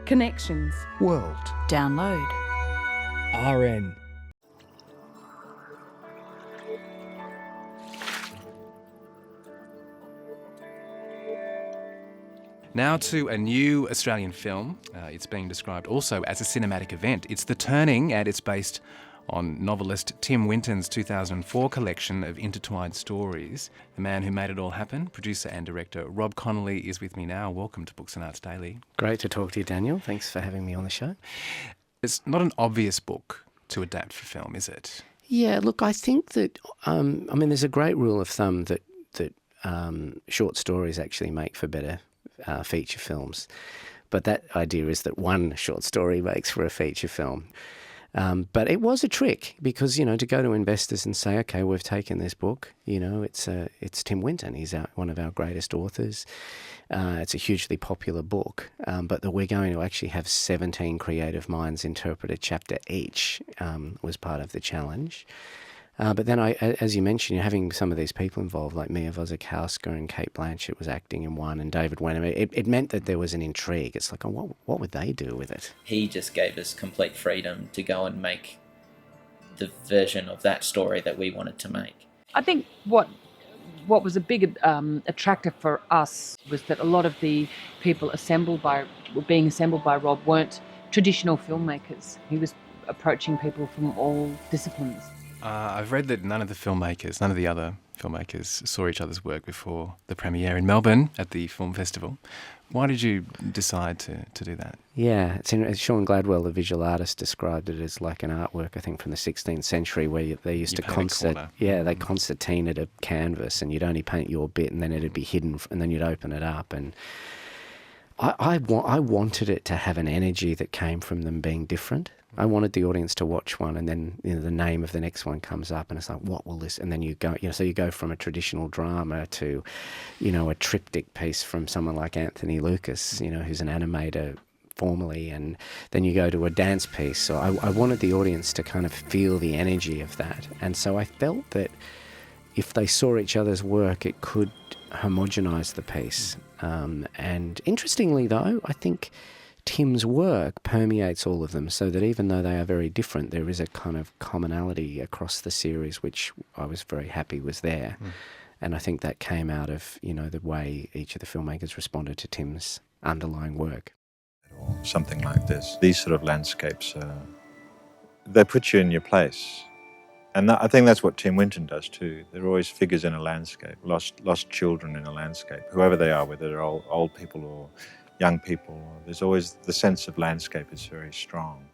Connections. World. Download. RN. Now to a new Australian film. It's being described also as a cinematic event. It's The Turning, and it's based on novelist Tim Winton's 2004 collection of intertwined stories. The man who made it all happen, producer and director Rob Connolly, is with me now. Welcome to Books and Arts Daily. Great to talk to you, Daniel. Thanks for having me on the show. It's not an obvious book to adapt for film, is it? Yeah, look, I think that, there's a great rule of thumb that short stories actually make for better feature films. But that idea is that one short story makes for a feature film. But it was a trick because, to go to investors and say, okay, we've taken this book, it's Tim Winton. He's one of our greatest authors. It's a hugely popular book, but that we're going to actually have 17 creative minds interpret a chapter each was part of the challenge. But then, as you mentioned, having some of these people involved, like Mia Wasikowska and Kate Blanchett was acting in one, and David Wenham, it meant that there was an intrigue. It's like, what would they do with it? He just gave us complete freedom to go and make the version of that story that we wanted to make. I think what was a big attractor for us was that a lot of the people being assembled by Rob weren't traditional filmmakers. He was approaching people from all disciplines. I've read that none of the other filmmakers saw each other's work before the premiere in Melbourne at the film festival. Why did you decide to do that? Yeah, Sean Gladwell, the visual artist, described it as like an artwork, I think, from the 16th century where they used to concertina a canvas, and you'd only paint your bit and then it'd be hidden and then you'd open it up. And I wanted it to have an energy that came from them being different. I wanted the audience to watch one, and then the name of the next one comes up, and it's like, what will this? And then you go, so you go from a traditional drama to, a triptych piece from someone like Anthony Lucas, who's an animator formerly, and then you go to a dance piece. So I wanted the audience to kind of feel the energy of that, and so I felt that if they saw each other's work, it could homogenise the piece. And interestingly, though, I think Tim's work permeates all of them, so that even though they are very different, there is a kind of commonality across the series, which I was very happy was there. And I think that came out of, the way each of the filmmakers responded to Tim's underlying work. Something like this. These sort of landscapes, they put you in your place. And I think that's what Tim Winton does too. There are always figures in a landscape, lost children in a landscape, whoever they are, whether they're old people or young people. There's always the sense of landscape is very strong.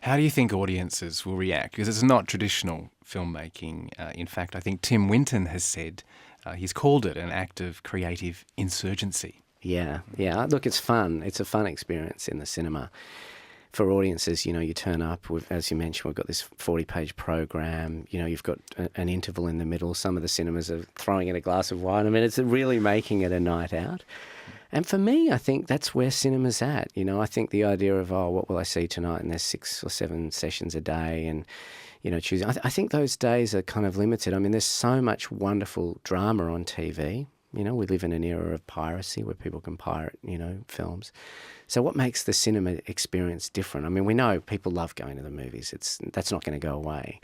How do you think audiences will react? Because it's not traditional filmmaking. In fact, I think Tim Winton has said, he's called it an act of creative insurgency. Yeah. Look, it's fun. It's a fun experience in the cinema. For audiences, you turn up, as you mentioned, we've got this 40-page program. You've got an interval in the middle. Some of the cinemas are throwing in a glass of wine. It's really making it a night out. And for me, I think that's where cinema's at. I think the idea of, what will I see tonight? And there's 6 or 7 sessions a day and, choosing. I think those days are kind of limited. There's so much wonderful drama on TV. We live in an era of piracy where people can pirate, films. So what makes the cinema experience different? We know people love going to the movies. That's not going to go away.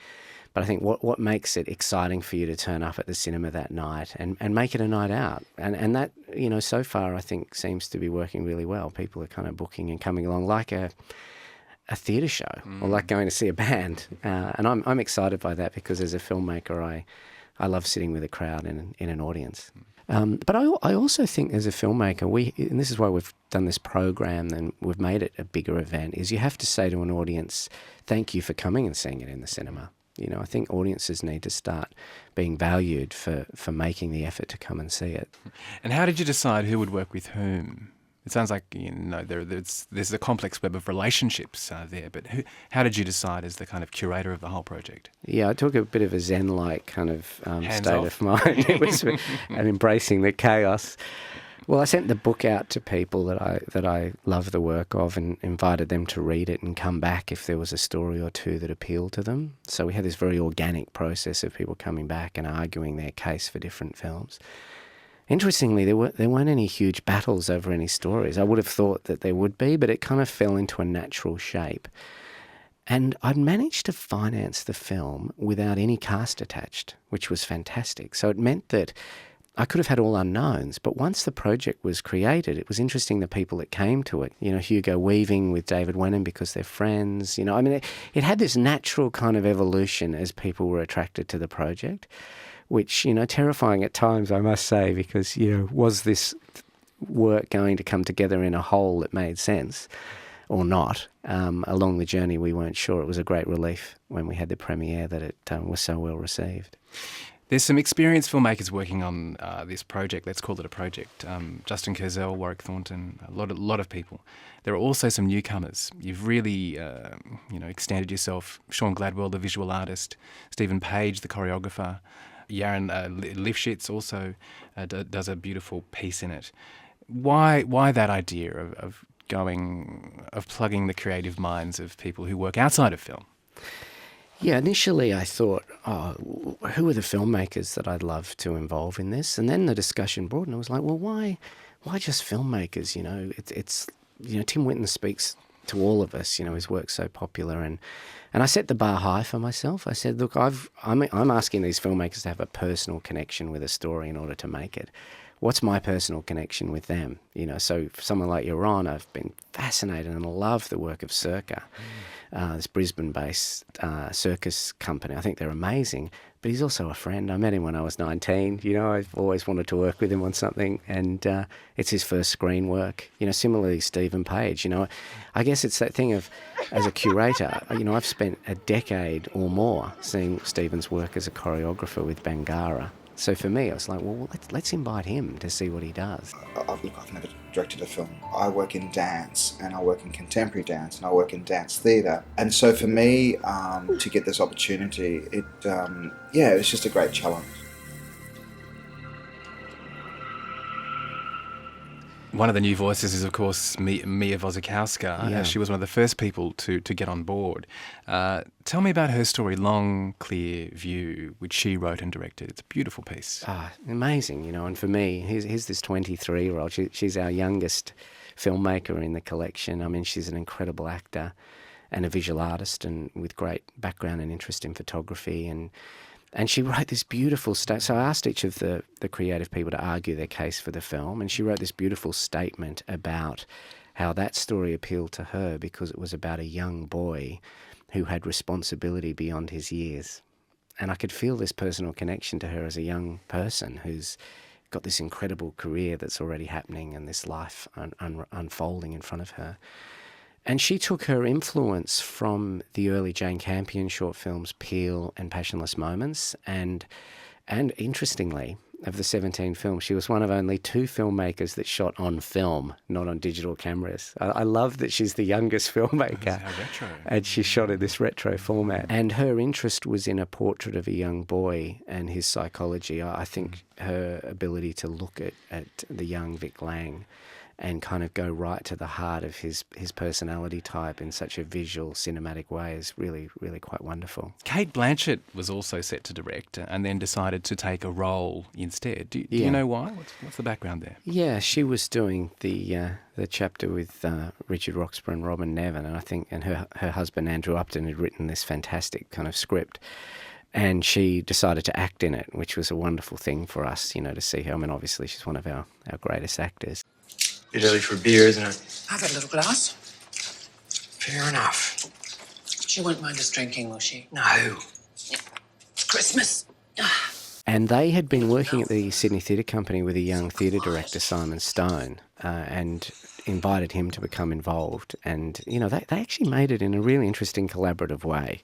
But I think what makes it exciting for you to turn up at the cinema that night and make it a night out. And that, so far I think seems to be working really well. People are kind of booking and coming along like a theatre show or like going to see a band. And I'm excited by that because as a filmmaker, I love sitting with a crowd in an audience. But I also think as a filmmaker, and this is why we've done this program and we've made it a bigger event, is you have to say to an audience, thank you for coming and seeing it in the cinema. I think audiences need to start being valued for making the effort to come and see it. And how did you decide who would work with whom? It sounds like there's a complex web of relationships there, but how did you decide as the kind of curator of the whole project? Yeah, I took a bit of a Zen-like kind of state of mind. It was and embracing the chaos. Well, I sent the book out to people that I love the work of and invited them to read it and come back if there was a story or two that appealed to them. So we had this very organic process of people coming back and arguing their case for different films. interestingly, there weren't any huge battles over any stories. I would have thought that there would be, but it kind of fell into a natural shape. And I'd managed to finance the film without any cast attached, which was fantastic. So it meant that I could have had all unknowns, but once the project was created, it was interesting the people that came to it. Hugo Weaving with David Winton because they're friends. It had this natural kind of evolution as people were attracted to the project, which, terrifying at times, I must say, because, was this work going to come together in a whole that made sense or not? Along the journey, we weren't sure. It was a great relief when we had the premiere that it was so well received. There's some experienced filmmakers working on this project. Let's call it a project. Justin Kurzel, Warwick Thornton, a lot of people. There are also some newcomers. You've really, extended yourself. Sean Gladwell, the visual artist. Stephen Page, the choreographer. Yaron Lifshitz also does a beautiful piece in it. Why that idea of plugging the creative minds of people who work outside of film? Yeah, initially I thought, who are the filmmakers that I'd love to involve in this? And then the discussion broadened. I was like, well, why just filmmakers? It's Tim Winton speaks to all of us. His work's so popular, and I set the bar high for myself. I said, look, I'm asking these filmmakers to have a personal connection with a story in order to make it. What's my personal connection with them? So for someone like Yaron, I've been fascinated and love the work of Circa. This Brisbane-based circus company. I think they're amazing, but he's also a friend. I met him when I was 19. I've always wanted to work with him on something, and it's his first screen work. Similarly, Stephen Page. I guess it's that thing of, as a curator, I've spent a decade or more seeing Stephen's work as a choreographer with Bangara. So for me, I was like, well, let's invite him to see what he does. I've never directed a film. I work in dance, and I work in contemporary dance, and I work in dance theatre. And so for me, to get this opportunity, it was just a great challenge. One of the new voices is, of course, Mia Wasikowska. Yeah. She was one of the first people to get on board. Tell me about her story, Long, Clear View, which she wrote and directed. It's a beautiful piece. Amazing, and for me, here's this 23-year-old. She's our youngest filmmaker in the collection. I mean, she's an incredible actor and a visual artist, and with great background and interest in photography, and she wrote this beautiful statement. So I asked each of the creative people to argue their case for the film, and she wrote this beautiful statement about how that story appealed to her because it was about a young boy who had responsibility beyond his years. And I could feel this personal connection to her as a young person who's got this incredible career that's already happening and this life unfolding in front of her. And she took her influence from the early Jane Campion short films Peel and Passionless Moments, and interestingly, of the 17 films, she was one of only 2 filmmakers that shot on film, not on digital cameras. I love that she's the youngest filmmaker. How retro. And she shot in this retro format. And her interest was in a portrait of a young boy and his psychology. I think her ability to look at the young Vic Lang and kind of go right to the heart of his personality type in such a visual, cinematic way is really, really quite wonderful. Kate Blanchett was also set to direct and then decided to take a role instead. Do you know why? What's the background there? Yeah, she was doing the chapter with Richard Roxburgh and Robin Nevin, and I think her husband Andrew Upton had written this fantastic kind of script. And she decided to act in it, which was a wonderful thing for us, to see her. I mean, obviously, she's one of our greatest actors. Bit early for beer, isn't it? Have a little glass. Fair enough. She won't mind us drinking, will she? No. It's Christmas. And they had been working at the Sydney Theatre Company with a young theatre director, Simon Stone, and invited him to become involved. And, they actually made it in a really interesting collaborative way.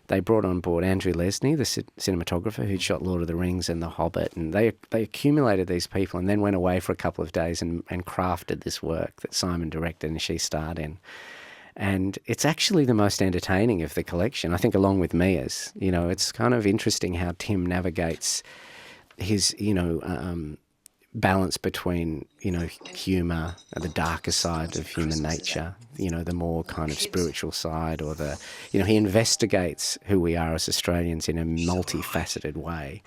They brought on board Andrew Lesney, the cinematographer who'd shot Lord of the Rings and The Hobbit, and they accumulated these people and then went away for a couple of days and crafted this work that Simon directed and she starred in. And it's actually the most entertaining of the collection, I think, along with Mia's. It's kind of interesting how Tim navigates his, balance between, humour, the darker side of human nature, the more kind of spiritual side, or he investigates who we are as Australians in a multifaceted way.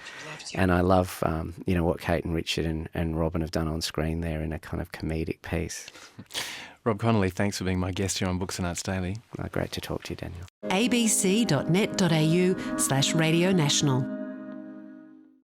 And I love, what Kate and Richard and Robin have done on screen there in a kind of comedic piece. Rob Connolly, thanks for being my guest here on Books and Arts Daily. Great to talk to you, Daniel. abc.net.au/Radio National.